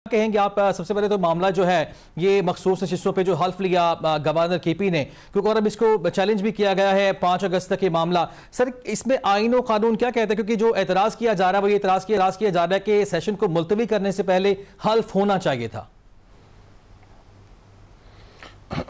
कहेंगे आप? सबसे पहले तो मामला जो है ये मखसूस नशिस्तों पे जो हल्फ लिया गवर्नर केपी ने, क्योंकि और अब इसको चैलेंज भी किया गया है 5 अगस्त तक ये मामला। सर, इसमें आईन और कानून क्या कहता है? क्योंकि जो एतराज किया जा रहा है वो ये एतराज किया जा रहा है कि सेशन को मुलतवी करने से पहले हल्फ होना चाहिए था।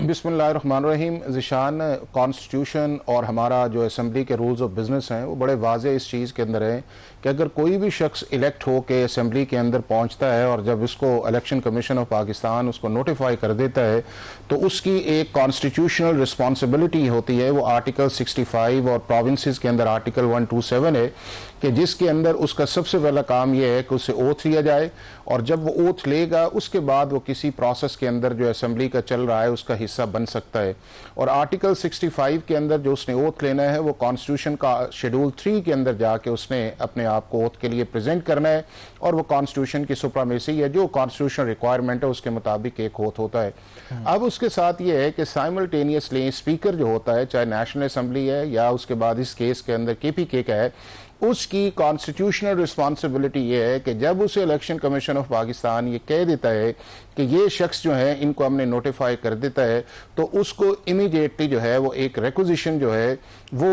बिस्मिल्लाहिर्रहमानिर्रहीम। ज़िशान, कॉन्स्टिट्यूशन और हमारा जो असम्बली के रूल्स ऑफ बिजनेस हैं वो बड़े वाज़े इस चीज़ के अंदर हैं कि अगर कोई भी शख्स इलेक्ट हो के असम्बली के अंदर पहुंचता है और जब इसको इलेक्शन कमीशन ऑफ पाकिस्तान उसको नोटिफाई कर देता है तो उसकी एक कॉन्स्टिट्यूशनल रिस्पॉन्सिबिलिटी होती है। वो आर्टिकल 65 और प्रोविंसेस के अंदर आर्टिकल 127 है कि जिसके अंदर उसका सबसे पहला काम यह है कि उसे ओथ लिया जाए, और जब वो ओथ लेगा उसके बाद वो किसी प्रोसेस के अंदर जो असम्बली का चल रहा है उसका हिस्सा बन सकता है। और आर्टिकल 65 के अंदर जो उसने ओथ लेना है वो कॉन्स्टिट्यूशन का शेड्यूल 3 के अंदर जाके उसने अपने आप को ओथ के लिए प्रेजेंट करना है, और वो कॉन्स्टिट्यूशन की सुप्रीमेसी है, जो कॉन्स्टिट्यूशन रिक्वायरमेंट है उसके मुताबिक एक ओथ होता है। अब उसके साथ ये है कि साइमल्टेनियसली स्पीकर जो होता है, चाहे नेशनल असम्बली है या उसके बाद इस केस के अंदर KPK का है, उसकी कॉन्स्टिट्यूशनल रिस्पॉन्सिबिलिटी ये है कि जब उसे इलेक्शन कमीशन ऑफ पाकिस्तान ये कह देता है कि ये शख्स जो है इनको हमने नोटिफाई कर देता है, तो उसको इमीडिएटली जो है वो एक रिक्विजिशन जो है वो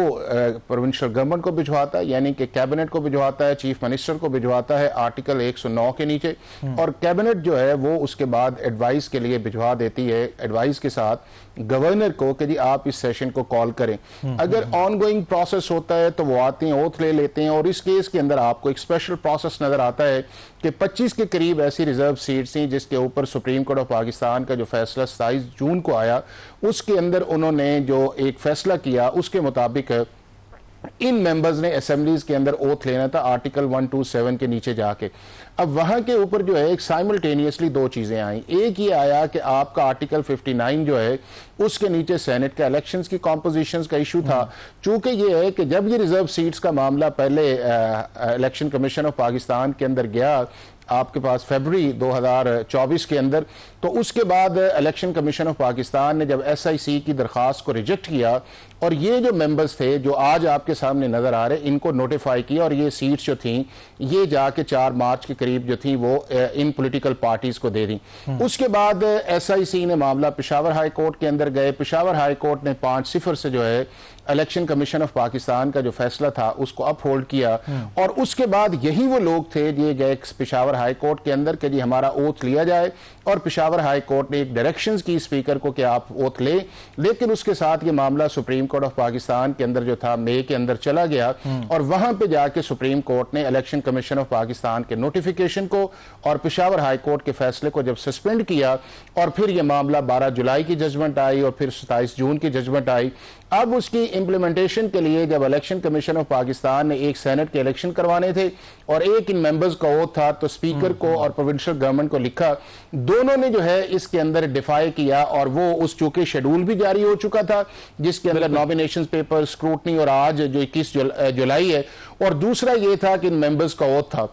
प्रोविंशियल गवर्नमेंट को भिजवाता है, यानी कि कैबिनेट को भिजवाता है, चीफ मिनिस्टर को भिजवाता है आर्टिकल 109 के नीचे, और कैबिनेट जो है वो उसके बाद एडवाइस के लिए भिजवा देती है, एडवाइस के साथ गवर्नर को कि जी आप इस सेशन को कॉल करें। अगर ऑनगोइंग प्रोसेस होता है तो वो आते हैं, ओथ ले लेते हैं, और इस केस के अंदर आपको एक स्पेशल प्रोसेस नजर आता है कि 25 के करीब ऐसी रिजर्व सीट्स थी जिसके ऊपर सुप्रीम कोर्ट ऑफ पाकिस्तान का जो फैसला 27 जून को आया, उसके अंदर उन्होंने जो एक फैसला किया उसके मुताबिक इन मेंबर्स ने असेंबलीज के अंदर ओथ लेना था आर्टिकल 127 के नीचे जाके। अब वहां के ऊपर जो है एक साइमल्टेनियसली दो चीजें आई। एक ये आया कि आपका आर्टिकल 59 जो है उसके नीचे सेनेट का इलेक्शंस की कॉम्पोजिशंस का इशू था। चूंकि ये है कि जब ये रिजर्व सीट्स का मामला पहले इलेक्शन कमीशन ऑफ पाकिस्तान के अंदर गया आपके पास फरवरी 2024 के अंदर, तो उसके बाद इलेक्शन कमीशन ऑफ पाकिस्तान ने जब SIC की दरख्वास्त को रिजेक्ट किया और ये जो मेंबर्स थे जो आज आपके सामने नजर आ रहे इनको नोटिफाई किया, और ये सीट्स जो थी ये जाके 4 मार्च के करीब जो थी वो इन पॉलिटिकल पार्टीज को दे दी। उसके बाद SIC ने मामला पेशावर हाई कोर्ट के अंदर गए। पेशावर हाई कोर्ट ने 5-0 से जो है इलेक्शन कमीशन ऑफ पाकिस्तान का जो फैसला था उसको अपहोल्ड किया, और उसके बाद यही वो लोग थे जो गए पेशावर हाई कोर्ट के अंदर कि जी हमारा ओथ लिया जाए, और पेशावर हाई कोर्ट ने एक डायरेक्शंस की स्पीकर को कि आप ओथ ले। लेकिन उसके साथ ये मामला सुप्रीम कोर्ट ऑफ पाकिस्तान के अंदर जो था मई के अंदर चला गया, और वहां पे जाके सुप्रीम कोर्ट ने इलेक्शन कमीशन ऑफ पाकिस्तान के नोटिफिकेशन को और पेशावर हाई कोर्ट के फैसले को जब सस्पेंड किया, और फिर यह मामला 12 जुलाई की जजमेंट आई और फिर 27 जून की जजमेंट आई। अब उसकी इंप्लीमेंटेशन के लिए जब इलेक्शन कमीशन ऑफ पाकिस्तान ने एक सेनेट के इलेक्शन करवाने थे और एक इन मेंबर्स का ओथ था, तो स्पीकर को और प्रोविंशियल गवर्नमेंट को लिखा, दोनों ने जो है इसके अंदर डिफाई किया, और वो उस चूंकि शेड्यूल भी जारी हो चुका था जिसके अंदर नॉमिनेशन पेपर, स्क्रूटनी, और आज जो 21 जुलाई है, और दूसरा ये था कि इन मेंबर्स का ओथ था।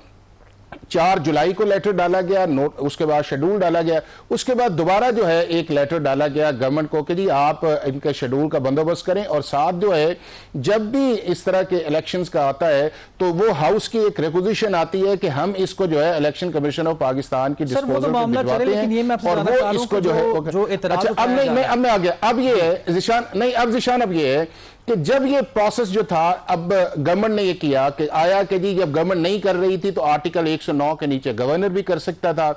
4 जुलाई को लेटर डाला गया, नोट उसके बाद शेड्यूल डाला गया, उसके बाद दोबारा जो है एक लेटर डाला गया गवर्नमेंट को कि जी आप इनके शेड्यूल का बंदोबस्त करें, और साथ जो है जब भी इस तरह के इलेक्शंस का आता है तो वो हाउस की एक रिक्विजिशन आती है कि हम इसको जो है इलेक्शन कमीशन ऑफ पाकिस्तान की डिस्पोजल पे भिजवाते हैं, और वो इसको जो है अच्छा अब मैं आ गया। अब ये है ज़िशान, नहीं अब ज़िशान अब ये है कि जब ये प्रोसेस जो था अब गवर्नमेंट ने ये किया कि आया कि जी जब गवर्नमेंट नहीं कर रही थी तो आर्टिकल 109 के नीचे गवर्नर भी कर सकता था।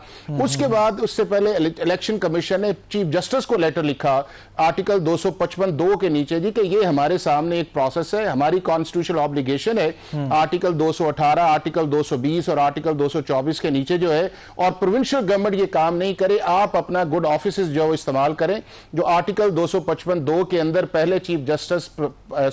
उसके बाद उससे पहले इलेक्शन कमीशन ने चीफ जस्टिस को लेटर लिखा आर्टिकल 255(2) के नीचे जी कि ये हमारे सामने एक प्रोसेस है, हमारी कॉन्स्टिट्यूशनल ऑब्लिगेशन है आर्टिकल 218, आर्टिकल 220 और आर्टिकल 224 के नीचे जो है, और प्रोविंशियल गवर्नमेंट ये काम नहीं करे, आप अपना गुड ऑफिस जो इस्तेमाल करें। जो आर्टिकल 255(2) के अंदर पहले चीफ जस्टिस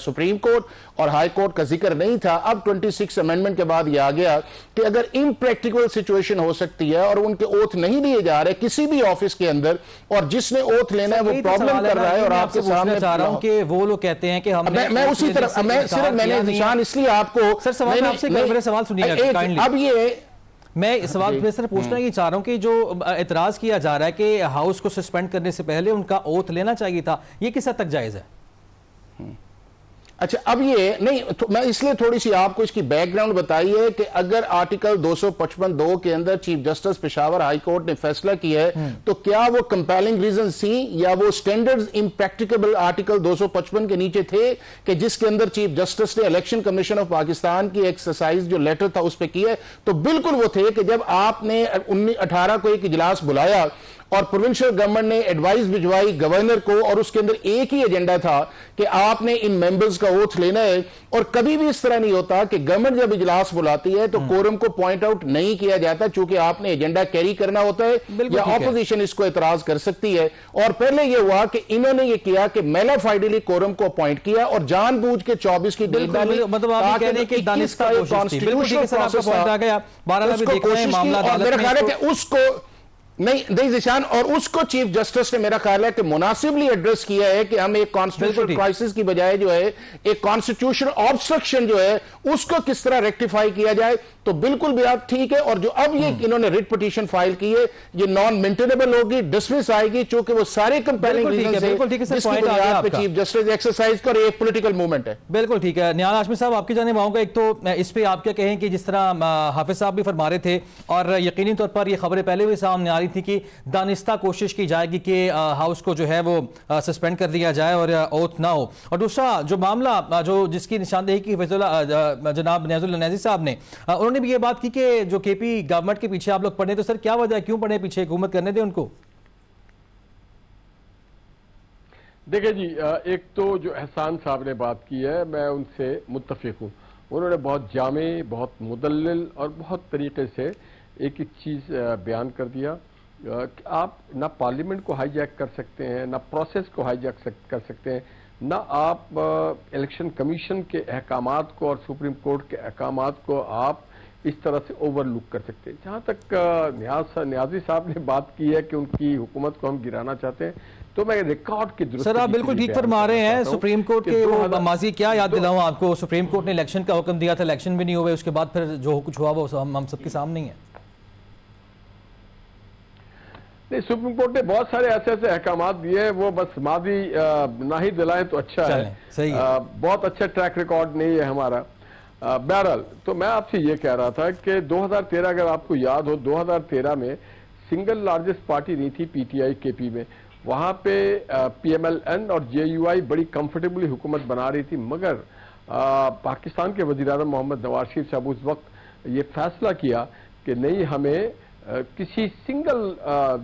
सुप्रीम कोर्ट और हाई कोर्ट का जिक्र नहीं था, अब 26 अमेंडमेंट के बाद यह आ गया कि अगर इम्प्रैक्टिकल सिचुएशन हो सकती है और उनके ओथ नहीं लिए जा रहे किसी भी ऑफिस के अंदर, और जिसने ओथ लेना है वो प्रॉब्लम कर रहा है, और आपके सामने चाह रहा हूं कि वो लोग कहते हैं कि मैं उसी तरह मैंने निशान इसलिए आपको सर सवाल आपसे मेरे सवाल सुनिएगा। अब ये मैं इस सवाल में सर पूछना ये चाह रहा हूं कि जो एतराज किया जा रहा है कि हाउस को सस्पेंड करने से पहले उनका ओथ लेना चाहिए था, ये किस हद तक जायज है? अच्छा, अब ये नहीं मैं इसलिए थोड़ी सी आपको इसकी बैकग्राउंड बताई है कि अगर आर्टिकल 255(2) के अंदर chief justice Peshawar high court ने फैसला किया है तो क्या वो कंपेलिंग रीजन सी या वो स्टैंडर्ड्स इम्प्रैक्टिकेबल आर्टिकल 255 के नीचे थे कि जिसके अंदर चीफ जस्टिस ने इलेक्शन कमीशन ऑफ पाकिस्तान की एक्सरसाइज जो लेटर था उस पर किया है? तो बिल्कुल वो थे कि जब आपने 18 को एक इजलास बुलाया और प्रोविंशियल गवर्नमेंट ने एडवाइस भिजवाई गवर्नर को और उसके अंदर एक ही एजेंडा था कि आपने इन मेंबर्स का ओथ लेना है, और कभी भी इस तरह नहीं होता कि गवर्नमेंट जब इजलास बुलाती है तो कोरम को पॉइंट आउट नहीं किया जाता, चूंकि आपने एजेंडा कैरी करना होता है या ऑपोजिशन इसको एतराज कर सकती है। और पहले यह हुआ कि इन्होंने यह किया कि मेला फाइडली कोरम को अपॉइंट किया और जानबूझ के 24 की डेट डाली, मतलब आप कह रहे हैं कि दानिस्ता कॉन्स्टिट्यूशनल प्रोसेस था, मेरा ख्याल है कि उसको नहीं जिशान, और उसको चीफ जस्टिस ने मेरा ख्याल है कि मुनासिबली एड्रेस किया है कि हम एक कॉन्स्टिट्यूशनल क्राइसिस की बजाय जो है एक कॉन्स्टिट्यूशनल ऑब्स्ट्रक्शन जो है उसको किस तरह रेक्टिफाई किया जाए। तो बिल्कुल भी आप ठीक है, और जो अब ये इन्होंने रिट पिटीशन फाइल की है ये नॉन मेंटेनेबल होगी, डिसमिस आएगी, चूंकि वो सारे कंपेलिंग रीजन से चीफ जस्टिस एक्सरसाइज कर एक पॉलिटिकल मूवमेंट है। बिल्कुल ठीक है। निहाल हाशमी साहब, आपकी जानिब आऊंगा। एक तो इस पे आप क्या कहें कि जिस तरह हाफिज साहब भी फरमा रहे थे और यकीनी तौर पर ये खबरें पहले भी सामने आ रही थी कि दानिस्ता कोशिश की जाएगी कि हाउस को जो है वो सस्पेंड कर दिया जाए और ओथ ना हो, और दूसरा जो मामला जो जिसकी निशानदेही की जनाब नियाजुल नैजी साहब ने, उन्होंने भी ये बात की कि जो केपी गवर्नमेंट के पीछे आप लोग पड़े, तो सर क्या वजह है, क्यों पड़े पीछे? हुकूमत करने दें उनको। देखिए जी, एक तो जो एहसान साहब ने बात की है मैं उनसे मुत्तफिक हूँ। उन्होंने बहुत जामे, बहुत मुदल्लिल और बहुत तरीके से एक एक चीज़ बयान कर दिया। आप ना पार्लियामेंट को हाईजैक कर सकते हैं, ना प्रोसेस को हाईजैक कर सकते हैं, ना आप इलेक्शन कमीशन के अहकामात को और सुप्रीम कोर्ट के अहकामात को आप इस तरह से ओवरलुक कर सकते हैं। जहाँ तक न्याजी साहब ने बात की है कि उनकी हुकूमत को हम गिराना चाहते हैं, तो मैं रिकॉर्ड की दुरुस्ती सर आप बिल्कुल ठीक फरमा रहे हैं। सुप्रीम कोर्ट के वो माजी क्या याद दिलाऊं आपको, सुप्रीम कोर्ट ने इलेक्शन का हुक्म दिया था, इलेक्शन भी नहीं हुए, उसके बाद फिर जो कुछ हुआ वो हम सबके सामने ही है। नहीं, सुप्रीम कोर्ट ने बहुत सारे ऐसे ऐसे अहकामात दिए हैं, वो बस मादी ना ही दिलाएं तो अच्छा है, सही है। बहुत अच्छा ट्रैक रिकॉर्ड नहीं है हमारा। बहरहाल, तो मैं आपसे ये कह रहा था कि 2013 अगर आपको याद हो, 2013 में सिंगल लार्जेस्ट पार्टी नहीं थी पीटीआई केपी में, वहां पे पीएमएलएन और जेयूआई बड़ी कंफर्टेबली हुकूमत बना रही थी, मगर पाकिस्तान के वज़ीर-ए-आज़म मोहम्मद नवाज शरीफ साहब उस वक्त ये फैसला किया कि नहीं, हमें किसी सिंगल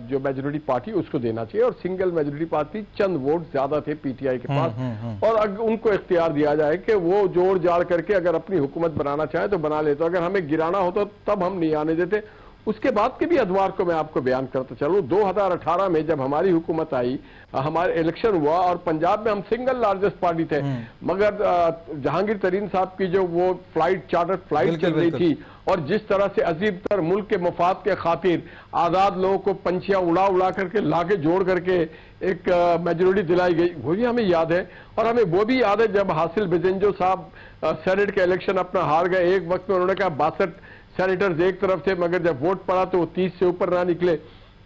जो मेजोरिटी पार्टी उसको देना चाहिए, और सिंगल मेजोरिटी पार्टी चंद वोट ज्यादा थे पीटीआई के पास, और अगर उनको इख्तियार दिया जाए कि वो जोड़ जाड़ करके अगर अपनी हुकूमत बनाना चाहे तो बना ले, तो अगर हमें गिराना होता तब हम नहीं आने देते। उसके बाद के भी अदवार को मैं आपको बयान करता चलूं। 2018 में जब हमारी हुकूमत आई, हमारे इलेक्शन हुआ और पंजाब में हम सिंगल लार्जेस्ट पार्टी थे, मगर जहांगीर तरीन साहब की जो वो फ्लाइट, चार्टर फ्लाइट चल रही थी, और जिस तरह से अजीब तर मुल्क के मफाद के खातिर आजाद लोगों को पंछियां उड़ा उड़ा करके लाके जोड़ करके एक मेजोरिटी दिलाई गई, वो भी हमें याद है। और हमें वो भी याद है जब हासिल बिजेंजो साहब सेनेट के इलेक्शन अपना हार गए, एक वक्त में उन्होंने कहा 62 सेनेटर्स एक तरफ थे, मगर जब वोट पड़ा तो वो 30 से ऊपर ना निकले।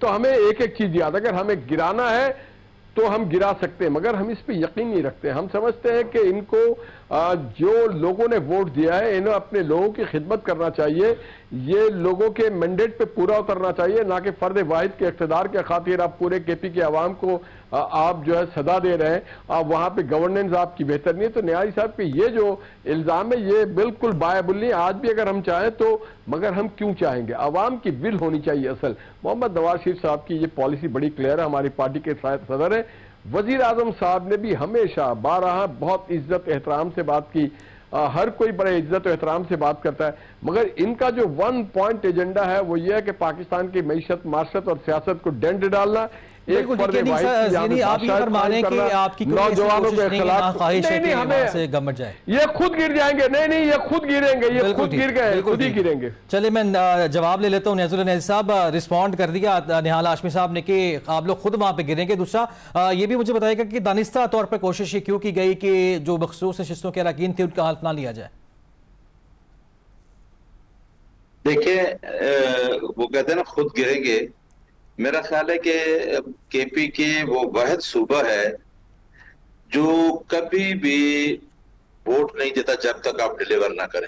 तो हमें एक एक चीज याद, अगर हमें गिराना है तो हम गिरा सकते हैं, मगर हम इस पे यकीन नहीं रखते। हम समझते हैं कि इनको जो लोगों ने वोट दिया है, इन्हें अपने लोगों की खिदमत करना चाहिए, ये लोगों के मैंडेट पे पूरा उतरना चाहिए, ना कि फर्द वाहिद के इख्तिदार के खातिर आप पूरे केपी के आवाम को आप जो है सदा दे रहे हैं, आप वहां पे गवर्नेंस आपकी बेहतर नहीं है। तो न्याजी साहब के ये जो इल्जाम है ये बिल्कुल बायबुल नहीं। आज भी अगर हम चाहें तो, मगर हम क्यों चाहेंगे, आवाम की विल होनी चाहिए। असल मोहम्मद नवाज शरीफ साहब की ये पॉलिसी बड़ी क्लियर है, हमारी पार्टी के सदर है। वजीर आजम साहब ने भी हमेशा बारहा बहुत इज्जत एहतराम से बात की, हर कोई बड़े इज्जत और एहतराम से बात करता है, मगर इनका जो 1 पॉइंट एजेंडा है वो ये है कि पाकिस्तान की मईशत, माशरत और सियासत को डेंट डालना। एक आप ये फरमा रहे हैं कि आपकी नौजवानों के खिलाफ हमें गवर्नमेंट जाए, ये खुद गिर जाएंगे। नहीं, ये खुद गिरेंगे, ये खुद गिर गए, खुद ही गिरेंगे। चलिए मैं जवाब ले लेता हूँ। नियाजुल नैजी साहब रिस्पॉन्ड कर दिया निहाल हाशमी साहब ने कि आप लोग खुद वहां पे गिरेंगे। दूसरा ये भी मुझे बताएगा कि दानिस्ता तौर पर कोशिश ये क्यों की गई कि जो मखसूस नशिस्तों के अरकान थे उनका हल्फ ना लिया जाए? देखिए, वो कहते हैं ना खुद गिरेंगे। मेरा ख्याल है कि केपी के वो वाहिद सूबा है जो कभी भी वोट नहीं देता जब तक आप डिलीवर ना करें।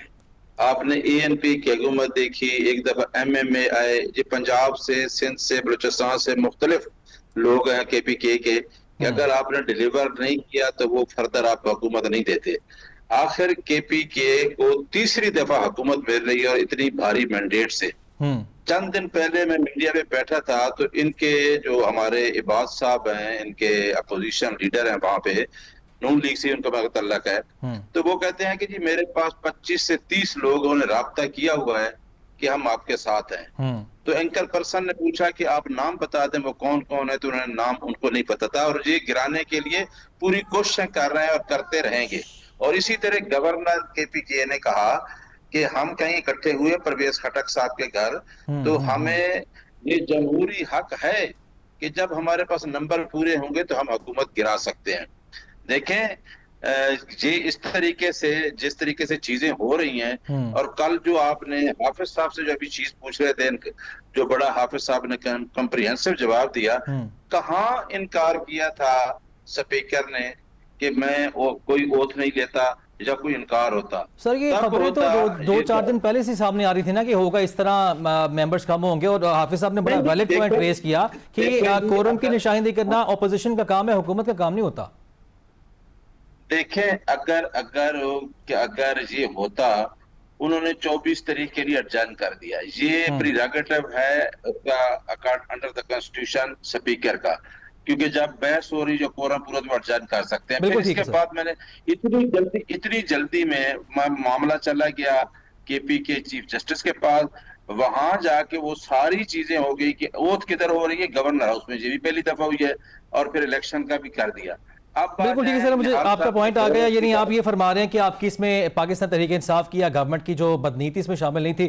आपने ANP की हुकूमत देखी, एक दफा MMA आए, ये पंजाब से, सिंध से, बलूचिस्तान से मुख्तलिफ लोग हैं KPK के, कि अगर आपने डिलीवर नहीं किया तो वो फर्दर आप हुकूमत नहीं देते। आखिर KPK को तीसरी दफा हुकूमत मिल रही है और इतनी भारी मैंडेट से। चंद दिन पहले मैं मीडिया पे बैठा था तो इनके जो हमारे इबाद साहब हैं, इनके अपोजिशन लीडर हैं वहां पे, नून लीग से उनका तल्लक है, तो वो कहते हैं कि जी मेरे पास 25 से 30 लोगों ने राब्ता किया हुआ है कि हम आपके साथ हैं। तो एंकर पर्सन ने पूछा कि आप नाम बता दें वो कौन कौन है, तो उन्होंने नाम उनको नहीं पता था और ये गिराने के लिए पूरी कोशिशें कर रहे हैं और करते रहेंगे। और इसी तरह गवर्नर KPK ने कहा कि हम कहीं इकट्ठे हुए परवेज खटक साहब के घर, तो हमें ये जमहूरी हक है कि जब हमारे पास नंबर पूरे होंगे तो हम हुकूमत गिरा सकते हैं। देखें ये इस तरीके से, जिस तरीके से चीजें हो रही हैं, और कल जो आपने हाफिज साहब से जो अभी चीज पूछ रहे थे, जो बड़ा हाफिज साहब ने कॉम्प्रिहेंसिव जवाब दिया, कहाँ इनकार किया था स्पीकर ने कि मैं कोई ओथ नहीं लेता या कोई इनकार होता। सर ये खबरें तो दो चार दिन पहले से सामने आ रही थी ना कि होगा इस तरह, मेंबर्स कम होंगे, और हाफिज साहब ने बड़ा वैलिड पॉइंट रेज किया कि कोरम की निशानदेही करना ऑपोजिशन का काम है, हुकूमत का काम नहीं होता। देखें अगर ये होता, उन्होंने 24 तारीख के लिए एडजर्न कर दिया, ये प्रीरोगेटिव है अंडर द कॉन्स्टिट्यूशन स्पीकर का, क्योंकि जब बहस हो रही जो कोरम पूरा तो एडजर्न कर सकते हैं। फिर इसके बाद मैंने इतनी जल्दी में मामला चला गया KPK चीफ जस्टिस के पास, वहां जाके वो सारी चीजें हो गई कि ओथ किधर हो रही है, गवर्नर हाउस में, ये भी पहली दफा हुई है, और फिर इलेक्शन का भी कर दिया। बिल्कुल ठीक है सर, मुझे आपका पॉइंट आ गया, यानी आप ये फरमा रहे हैं कि आपकी इसमें पाकिस्तान तहरीक इंसाफ की या गवर्नमेंट की जो बदनीति इसमें शामिल नहीं थी।